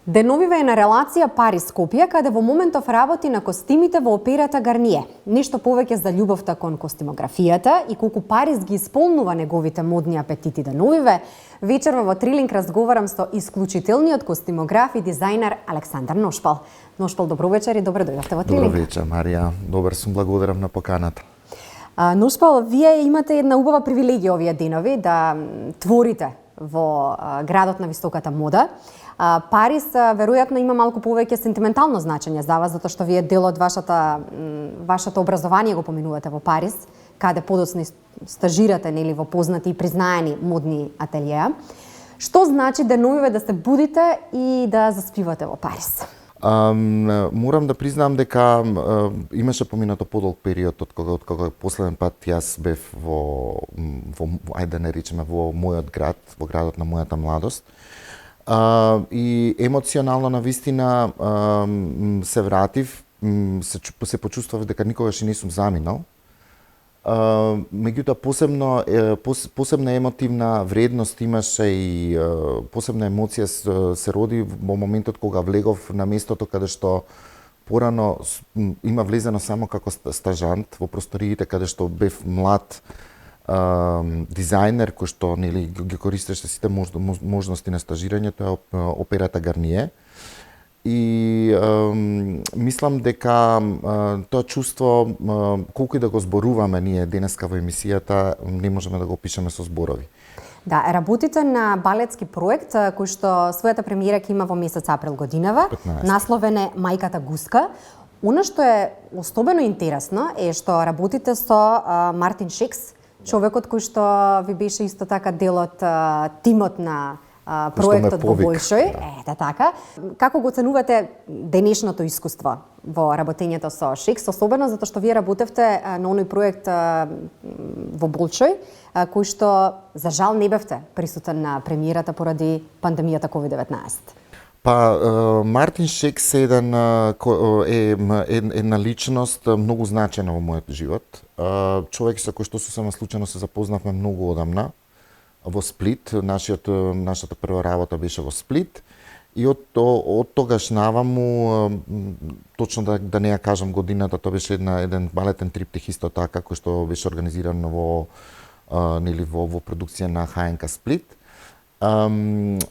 Деновиве е на релација Париз-Скопје, каде во моментов работи на костимите во операта Гарние. Нешто повеќе за љубовта кон костимографијата и колку Париз ги исполнува неговите модни апетити деновиве, вечерва во Трилинг разговарам со исклучителниот костимограф и дизајнер Александар Ношпал. Ношпал, добро вечер и добре дојдовте во Трилинг. Добро вечер, Марија. Добар сум, благодарам на поканата. Ношпал, вие имате една убава привилегија овие денови да творите во градот на високата мода. Париз веројатно има малку повеќе сентиментално значење за вас, затоа што вие дел од вашето образование го поминувате во Париз, каде подоцна стажирате нели во познати и признаени модни ателиеа. Што значи деновиве да се будите и да заспивате во Париз? Морам да признам дека имаше поминато подолг период од кога последен пат јас бев во ајде да не речеме во мојот град, во градот на мојата младост. И емоционално навистина се вратив, се почувствував дека никогаш и не сум заминал. Меѓутоа посебна емотивна вредност имаше и посебна емоција се роди во моментот кога влегов на местото каде што порано има влезено само како стажант во просториите каде што бев млад дизајнер кој што нели ги користеше сите можности на стажирањето е операта Гарние. И мислам дека тоа чувство, колку и да го зборуваме ние денеска во емисијата, не можеме да го опишеме со зборови. Да, работите на балетски проект кој што својата премиера ќе има во месец април годинава, 15. насловен е Мајката Гуска. Она што е особено интересно е што работите со Мартин Шекс, човекот кој што ви беше исто така дел од тимот на проектот во Болшој. Ете така. Како го оценувате денешното искуство во работењето со Шекс, особено затоа што вие работевте на оној проект во Болшој, кој што за жал не бевте присутен на премиерата поради пандемијата COVID-19? Мартин Шекс е една личност многу значена во мојот живот. Човек со кој што сосема случајно се запознавме многу одамна во Сплит. Нашата прва работа беше во Сплит. И од тогаш наваму, точно да не ја кажам годината, тоа беше еден балетен триптих исто така, кој што беше организиран во продукција на ХНК Сплит.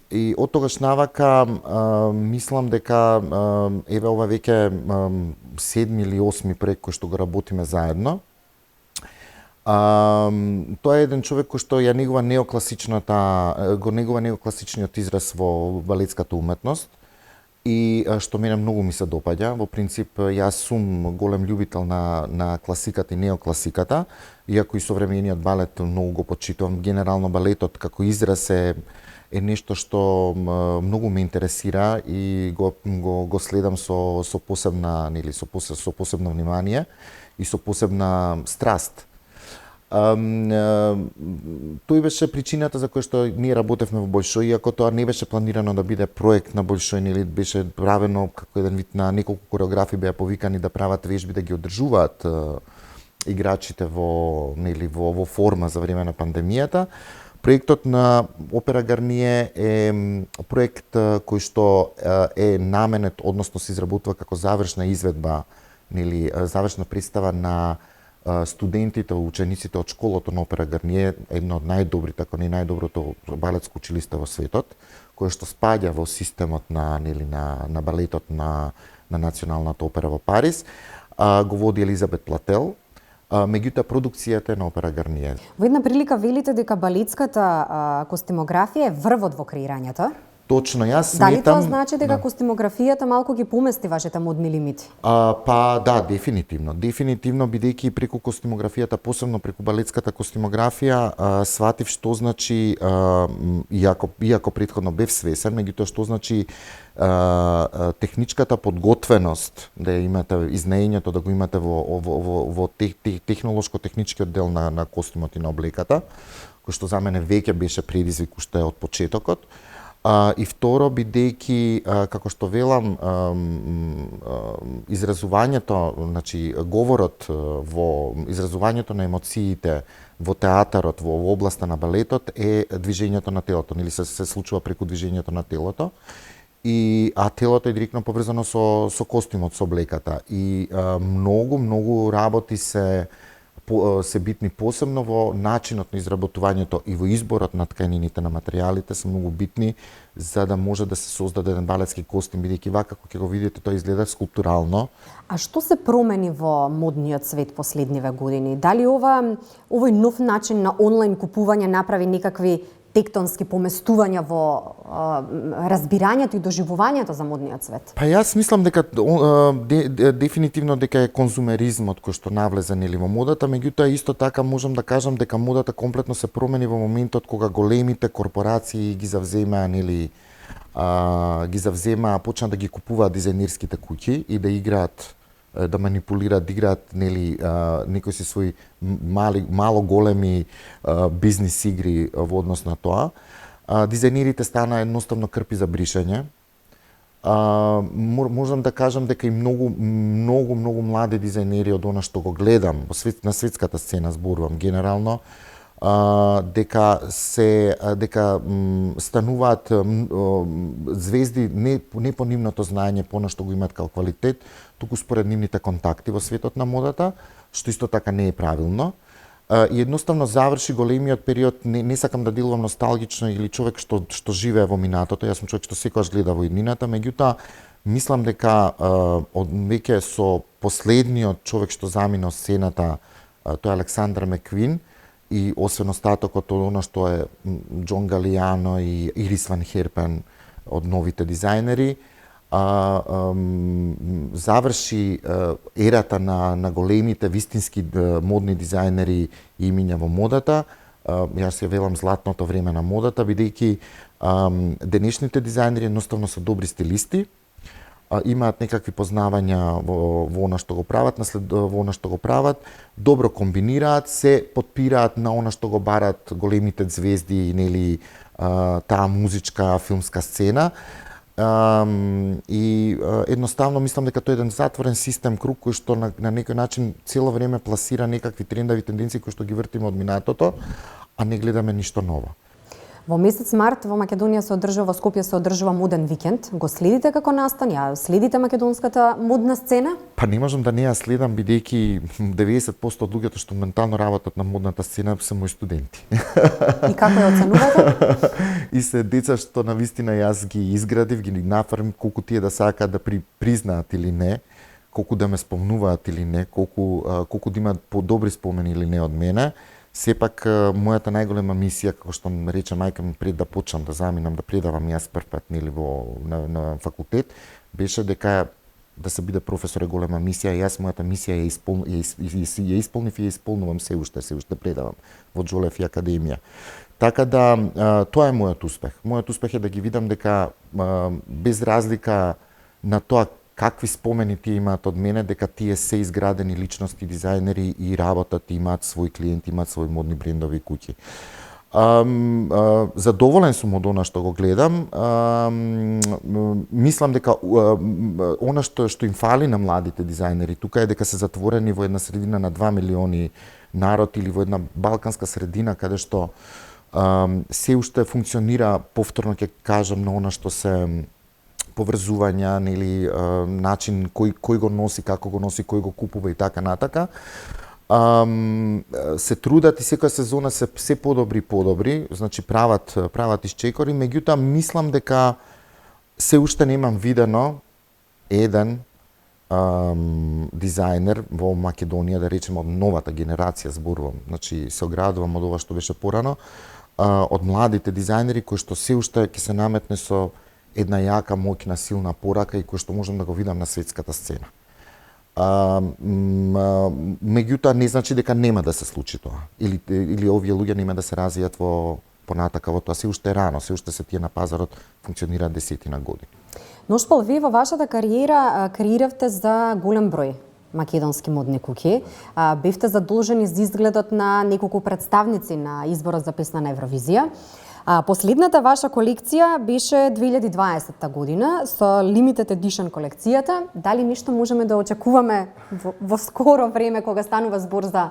И од тогаш навака мислам дека еве ова веќе 7 или 8 проект кој што го работиме заедно. Тоа е еден човек кој што ја негува неокласичниот израз во балетската уметност и што мене многу ми се допаѓа. Во принцип јас сум голем љубител на класиката и неокласиката, иако и современиот балет многу го почитувам. Генерално балетот како израз е нешто што многу ме интересира и го следам со посебна внимание и со посебна страст. Тој беше причината за која што ние работевме во Болшој, иако тоа не беше планирано да биде проект на Болшој, нели беше правено како еден вид на неколку кореографи беа повикани да прават вежби, да ги одржуваат играчите во форма за време на пандемијата. Проектот на опера Гарние е проект кој што е наменет, односно се изработува како завршна изведба, завршна представа на студентите, учениците од школото на опера Гарние, едно од најдобрите, ако не најдоброто балетско училиште во светот, кое што спаѓа во системот на балетот на Националната опера во Париз. Го води Елизабет Плател. Меѓутоа продукцијата е на опера Гарние. Во една прилика велите дека балетската костимографија е врвот во креирањето. Точно, јас сметам... Дали тоа значи дека костимографијата малку ги помести вашите модни лимити? Да, дефинитивно. Дефинитивно, бидејќи преку костимографијата, посебно преку балетската костимографија, сватив што значи, иако претходно бев свесен, меѓутоа што значи техничката подготвеност, да имате изнеењето, да го имате во технолошко-техничкиот дел на костимот и на облеката, кој што за мене веќе беше предизвик уште од почетокот. И второ, бидејќи, како што велам, изразувањето, значи говорот изразувањето на емоциите во театарот, во областа на балетот е движењето на телото, или се случува преку движењето на телото. а телото е директно поврзано со костимот, со облеката. И многу работи се битни, посебно во начинот на изработувањето и во изборот на тканините, на материјалите се многу битни за да може да се создаде еден балетски костим, бидејќи вака како ќе го видите тој изгледа скулптурално. А што се промени во модниот свет последниве години? Дали овој нов начин на онлайн купување направи некакви тектонски поместувања во разбирањето и доживувањето за модниот свет? Па јас мислам дека дефинитивно дека е конзумеризмот кој што навлезе нели во модата, меѓутоа исто така можам да кажам дека модата комплетно се промени во моментот кога големите корпорации ги завземаа почнаа да ги купуваат дизајнерските куќи и да играат, да манипулираат, да играат нели некои си своји мало големи бизнис игри во однос на тоа. Дизајнерите стана едноставно крпи за бришење. Можам да кажам дека и многу млади дизајнери од она што го гледам на светската сцена, зборувам генерално, дека стануваат звезди не по нивното знаење, по она што го имаат као квалитет, туку според нивните контакти во светот на модата, што исто така не е правилно. И едноставно заврши големиот период, не сакам да делувам носталгично или човек што живее во минатото, јас сум човек што секогаш гледа во иднината, меѓутоа мислам дека веќе со последниот човек што замина сцената, тој е Александър Маквин, и освен остатокот од она што е Џон Галијано и Ирис Ван Херпен од новите дизајнери, заврши ерата на големите вистински модни дизајнери и имиња во модата. Јас ја велам златното време на модата, бидејќи денешните дизајнери едноставно се добри стилисти, имаат некакви познавања во она што го прават, во она што го прават, добро комбинираат, се потпираат на она што го барат големите звезди, нели таа музичка, филмска сцена. И едноставно мислам дека тој е еден затворен систем круг кој што на некој начин цело време пласира некакви трендови тенденции кои што ги вртиме од минатото, а не гледаме ништо ново. Во месец март во Македонија се одржува, во Скопје се одржува моден викенд. Го следите како настан? Ја следите македонската модна сцена? Па не можам да не ја следам, бидејќи 90% од луѓето што моментално работат на модната сцена се мои студенти. И како ја оценувате? И се деца што навистина јас ги изградив, ги нафарм, колку тие да сакаат да признаат или не, колку да ме спомнуваат или не, колку да имаат подобри спомени или не од мене. Сепак, мојата најголема мисија, како што ме рече мајка ми пред да почнам да заминам да предавам јас прв пат нели на факултет, беше дека да се биде професор е голема мисија. Јас мојата мисија ја исполнив и ја исполнувам се уште предавам во Џолев и академија. Така да тоа е мојот успех. Мојот успех е да ги видам дека без разлика на тоа какви спомени тие имаат од мене, дека тие се изградени личности, дизајнери и работат, имаат своји клиенти, имаат своји модни брендови и куќи. Задоволен сум од она што го гледам. Мислам дека она што им фали на младите дизајнери тука е дека се затворени во една средина на 2 милиони народ или во една балканска средина каде што се уште функционира, повторно ќе кажам, на она што се поврзувања, нели начин кој го носи, како го носи, кој го купува и така натака. Се трудат и секоја сезона се подобри, значи прават исчекори, меѓутоа мислам дека се уште немам видено еден дизајнер во Македонија, да речеме од новата генерација, зборувам, значи се оградувам од ова што беше порано, од младите дизајнери кои што се уште ќе се наметне со една јака, моќна, силна порака и кој што можам да го видам на светската сцена. Меѓутоа не значи дека нема да се случи тоа. Или овие луѓе нема да се развијат понатака во тоа. Се уште е рано, се уште се тие на пазарот функционираат десетина години. Ношпол, вие во вашата кариера креиравте за голем број македонски модни куќи. Бевте задолжени за изгледот на неколку представници на изборот за песна на Евровизија. Последната ваша колекција беше 2020 година со Limited Edition колекцијата. Дали нешто можеме да очекуваме во скоро време кога станува збор за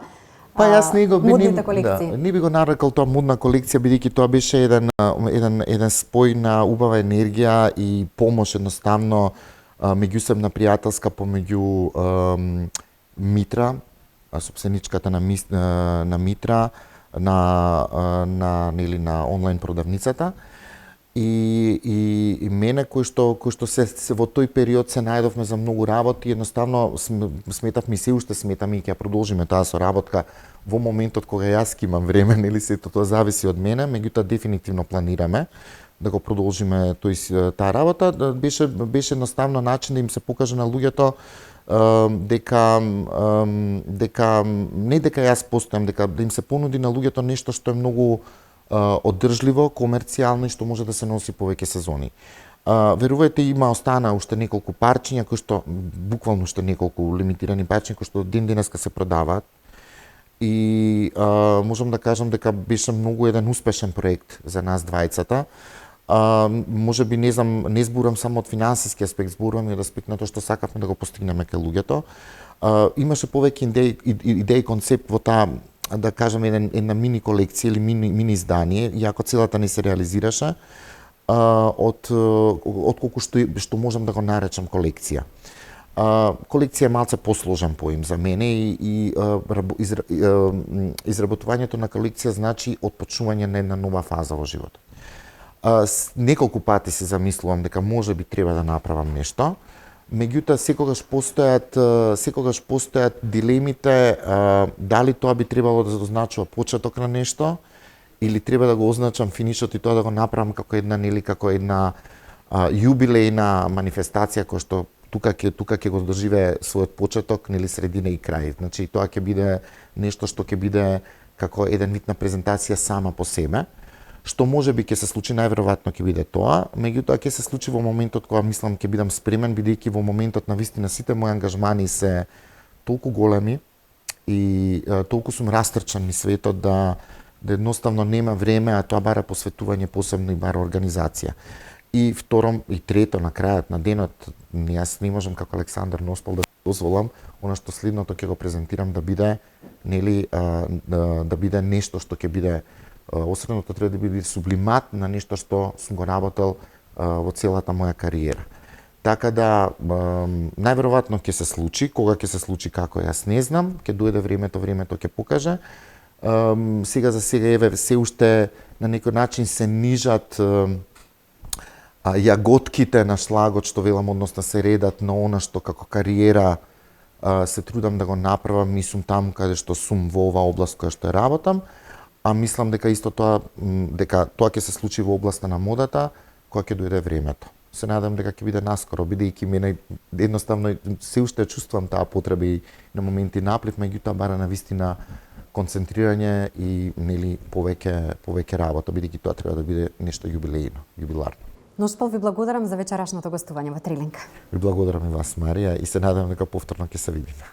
Па јас не го модните колекции? Да, не би го нарекал тоа модна колекција, бидејќи тоа беше еден спој на убава енергија и помош едноставно меѓусебна пријателска помеѓу Митра, собственичката на Митра, на онлайн продавницата, и мене кој што се во тој период се најдовме за многу работи, едноставно сметавме, се уште сметаме и ќе продолжиме таа соработка во моментот кога јас ќе имам време, нели, сето тоа зависи од мене, меѓутоа дефинитивно планираме да го продолжиме таа работа. Беше едноставно начин да им се покаже на луѓето дека не дека јас постојам, дека да им се понуди на луѓето нешто што е многу одржливо, комерцијално и што може да се носи повеќе сезони. Верувајте, остана уште неколку парчиња кои што буквално уште неколку лимитирани парчиња кои што ден денеска се продаваат. И можам да кажам дека беше многу еден успешен проект за нас двајцата. Може би не зборам само од финансиски аспект, зборам и од аспект на тоа што сакавме да го постигнеме кај луѓето. Имаше повеќе идеи концепт во таа, да кажем, една мини колекција или мини издание, иако целата не се реализираше, отколку што можам да го наречам колекција. Колекција е малце посложен поим за мене и изработувањето на колекција значи отпочнување на една нова фаза во животот. Неколку пати се замислувам дека може би треба да направам нешто, меѓутоа секогаш постојат дилемите дали тоа би требало да означува почеток на нешто или треба да го означам финишот и тоа да го направам како една јубилејна манифестација која што тука ќе го доживее својот почеток, нели, средина и крај. Значи тоа ќе биде нешто што ќе биде како еден вид на презентација сама по себе, што може би ќе се случи, најверојатно ќе биде тоа, меѓутоа ќе се случи во моментот кога мислам ќе бидам спремен, бидејќи во моментот на вистина сите мои ангажмани се толку големи и толку сум растрчан низ светот да едноставно нема време, а тоа бара посветување, посебно и бара организација. И второ и трето, на крајот на денот, јас не можам како Александар Носпол да дозволам она што следното ќе го презентирам да биде, нели, да биде нешто што ќе биде осредното, треба да биде сублимат на нешто што сум го работел во целата моја кариера. Така да, најверојатно ќе се случи, кога ќе се случи, како јас не знам, ќе дојде времето ќе покаже. Сега за сега, еве, се уште на некој начин се нижат јаготките на шлагот, што велам, односно се редат на она што како кариера се трудам да го направам и сум таму каде што сум во оваа област која што работам, а мислам дека исто тоа ќе се случи во областа на модата кога ќе дојде времето. Се надам дека ќе биде наскоро, бидејќи мене едноставно се уште чувствувам таа потреба и на моменти наплив, меѓутоа бара на вистина концентрирање и, нели, повеќе работа, бидејќи тоа треба да биде нешто јубиларно. Носпол, ви благодарам за вечерашното гостување во Трилинг. Ви благодарам и вас, Марија, и се надам дека повторно ќе се видиме.